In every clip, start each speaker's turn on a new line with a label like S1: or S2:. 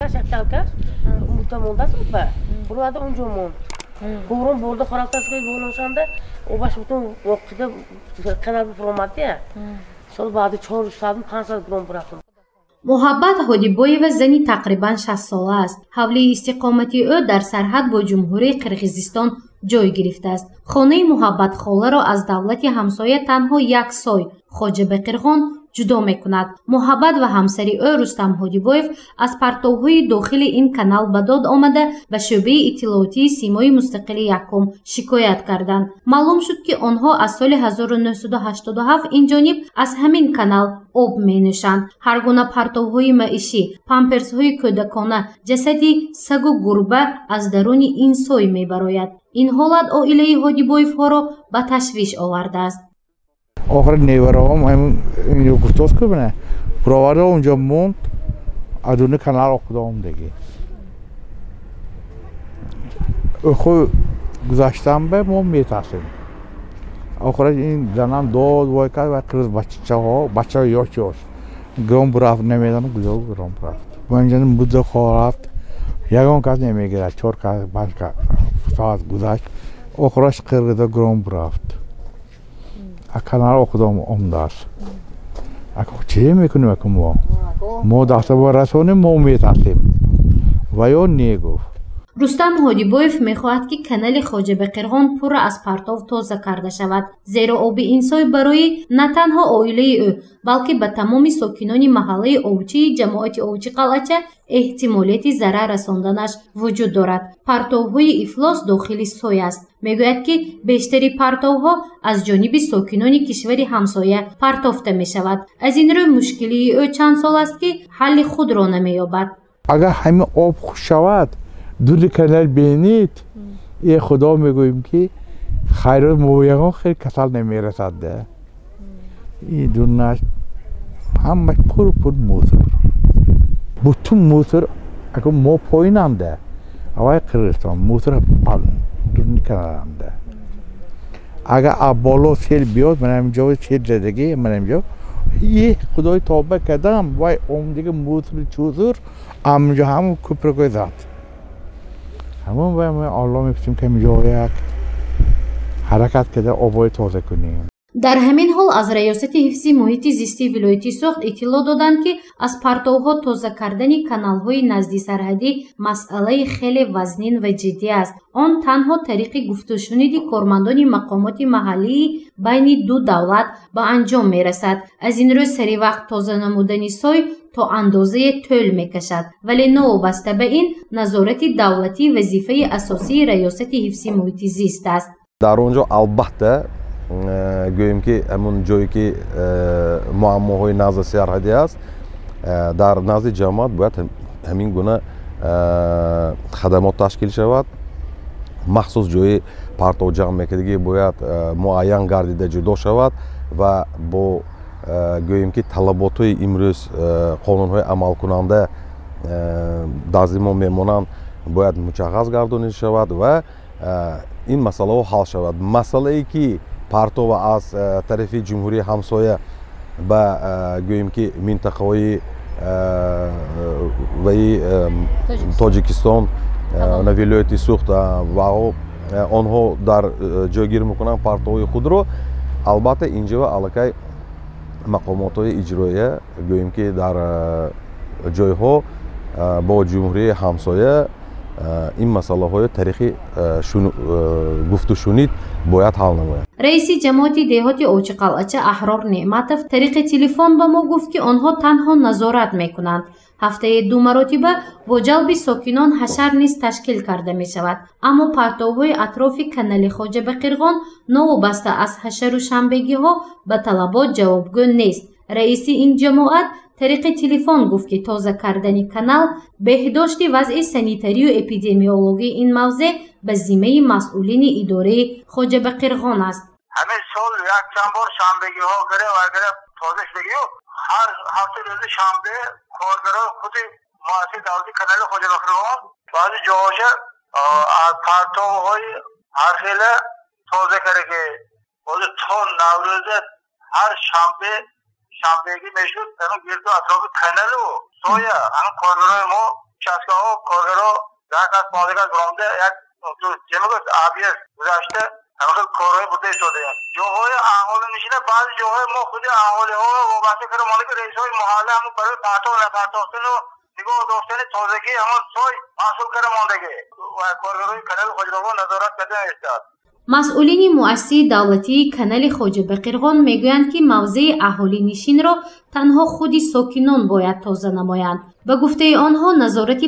S1: Şaşaktalka, mutamondasın mı? Burada 10 mon. Kurum burada karaktersiz bulunuşanda o baş bütün vakitte kanal bir formatı ya. Sonra bazı çoğu sadım kanser durum bıraktım.
S2: Muhabbat Hodiboyeva zani taqriban 60 sola است. حوله استقامتی او در سرحد با جمهوری قرقیزستان جای گرفته است. خانه محبت خاله را از دولت همسایه تنها 1 سای خواجه به قرغان جدا میکند. محبت و همسری او رستم هادیبویف از پرتوهای داخل این کانال به داد آمده و شعبه اطلاعاتی سیمای مستقل یکم شکایت کردند. معلوم شد که آنها از سال 1987 این جانب از همین کانال آب می نوشند. هر گونه پرتوهای معیشی، پامپرس‌های کودکانه، جسدی سگ و گربه از درون این سای می براید. این حالت عائله هادیبویف ها را به تشویش آورده است.
S3: آخر نیوراهم اینو گفتاس که بنه براورده اونجا موند ادونه کانال اقدام دیگه خو گذاشتم به ما میتاسیم آخر این زنان داد وای کرد و قرض بچه یاش گرام برافت نمیدانم گرام برافت منجان بوده خورافت یکان کس نمیگیره 4 کس 5 ساعت گذشت آخرش قرض گرام برافت کانال اقدام داشت. چه میکنیم که ما دستور رسانیم ما میتاسیم و یا نیگفت.
S2: رستم هادیبویف میخواهد که کانال خواجه به قرغان پر از پرتو تازه کرده شود، زیرا آب این سای برای نه تنها عائله او بلکه به تمام ساکنان محله اوچی جماعت اوچی قلعه احتمالیت ضرر رساندنش وجود دارد. پرتوهای افلاس داخل سای است. میگوید که بیشتری پرتوها از جانب ساکنان کشور همسایه پرتافته می شود. از این رو مشکلی او چند سال است که حل خود را نمییابد.
S3: اگر همه آب خوش شود دور کانال بینید ای خدا میگوییم که خیرات مویقان خیلی کسل نمیرسد ده این دونش همه پر موتور بطون موتور اگر ما پایین هم ده اوای قرقیزستان موتور دون کانال هم ده اگر بالا سیل بیاد من اینجا سیل زدگی من اینجا یه خدای توبه کردم وای اون دیگه موتور چوزور همونجا همون کپرگوی زد همون باید الله میفتیم که اینجا یک حرکت کرده آبای تازه کنیم.
S2: در همین حال از ریاست حفظ محیط زیستی ولایت سوخت اطلاع دادند که از پرتوها تازه کردن کانال‌های نزدیک سرحدی مسئله خیلی وزنین و جدی است. آن تنها طریق گفت و شنود کارمندان مقامات محلی بین دو دولت به انجام میرسد. از این رو سری وقت تازه نمودن سای تا اندازه طول میکشد، ولی نوابسته به این نظارت دولتی وظیفه اساسی ریاست حفظ محیط زیست است.
S4: در اونجا البته گوییم که همون جایی که معماهای نزد سرحدی است در نزد جماعت باید همین گونه خدمات تشکیل شود. مخصوص جای پرتو جمع میکردگی باید معین گردیده جدا شود و با گوییم که طلبات های امروز قانون های عمل کننده دازیما میمونند باید مشخص گردانیده شود و این مسئله حل شود. مسئله ای که پرتو از طرف جمهوری همسایه به گوییم که منطقه های تاجیکستان و ولایت سوخت و آنها در جایگیری میکنند پرتوهای خود رو. البته اینجا علاقه مقامات های اجرایی گوییم که در جایها با جمهوری همسایه این مسئله های تاریخی گفت و شنید باید حل نماید.
S2: رئیس جماعت دهات اوچی قلعه احرار نعمتов طریق تلفن به ما گفت که آنها تنها نظارت میکنند. هفته 2 مرتبه با جلب ساکنان حشر نیز تشکیل کرده می شود، اما پرتوهای اطراف کانال خواجه به قرغان نوابسته از حشر و شنبگی ها به طلبات جوابگو نیست. رئیس این جماعت طریق تلفن گفت که تازه کردن کانال بهداشت وضع سانیتری و اپیدمیولوژی این موضوع به ذمه مسئولین اداره خواجه به قرغان است.
S5: همه سال یک چند بار شنبگی ها گره و اگر تازه شدگی هر هفته روز شنبه کارگرا خود مؤسسه دولتی کانال خواجه به قرغان بعضی جاهاش از پرتوهای هر خیلی تازه کرده که تا نوروز هر شنبگی میشد. اما گرد و اطراف کانال و سایه هم کارگرای ما شاسکاها کارگرها در از مالکت برامده یک تو جمعه آبیه گذاشته همه کارهای بوده شده جاهای احوالی نشینه بعضی جاهای ما خود احوالی ها و واسه کار مالک رئیس های محله همون برای پرتو و نپرتاختن و نگاه داشتن تازگی همون سوی محصول کار ماندگی و کارگرهای کانال خوجبقا نظارت کرده استاد.
S2: مسئولین مؤسسه دولتی کانال خوجبقیرغان میگویند که موضع اهالی نشین را تنها خود ساکنان باید تازه نمایند. به گفته آنها نظارت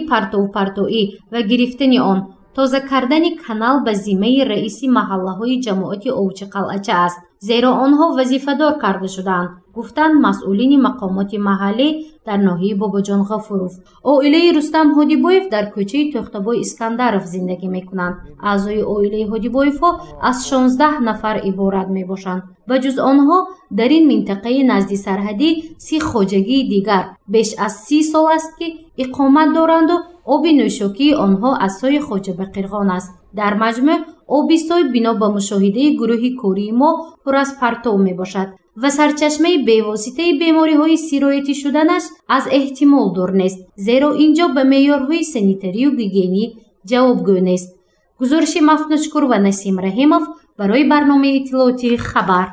S2: پرتویی و گرفتن آن تازه کردن کانال به ذمه رئیس محله های جماعت اوچ قلعچه است، زیرا آنها وظیفه‌دار کرده شدند، گفتند مسئولین مقامات محلی در ناحیه باباجان غفوروف. عائله رستم هادیبایف در کوچه تختبای اسکندرف زندگی میکنند. اعضای عائله هادیبایف ها از 16 نفر عبارت میباشند. و جز آنها در این منطقه نزدی سرحدی 30 خواجگی دیگر بیش از 30 سال است که اقامت دارند و آب نوشاکی آنها از سوی خوجبقیرغان است. در مجموع آب سوی بنا به مشاهده گروه کاری ما پر از پرتو می باشد و سرچشمه بیواسطه بیماری های سیرایتی شدنش از احتمال دور نیست، زیرا اینجا به معیارهای سانیتری و گیگینی جوابگو نیست. گزارش مفنشکور و نسیم رحیمов برای برنامه اطلاعاتی خبر.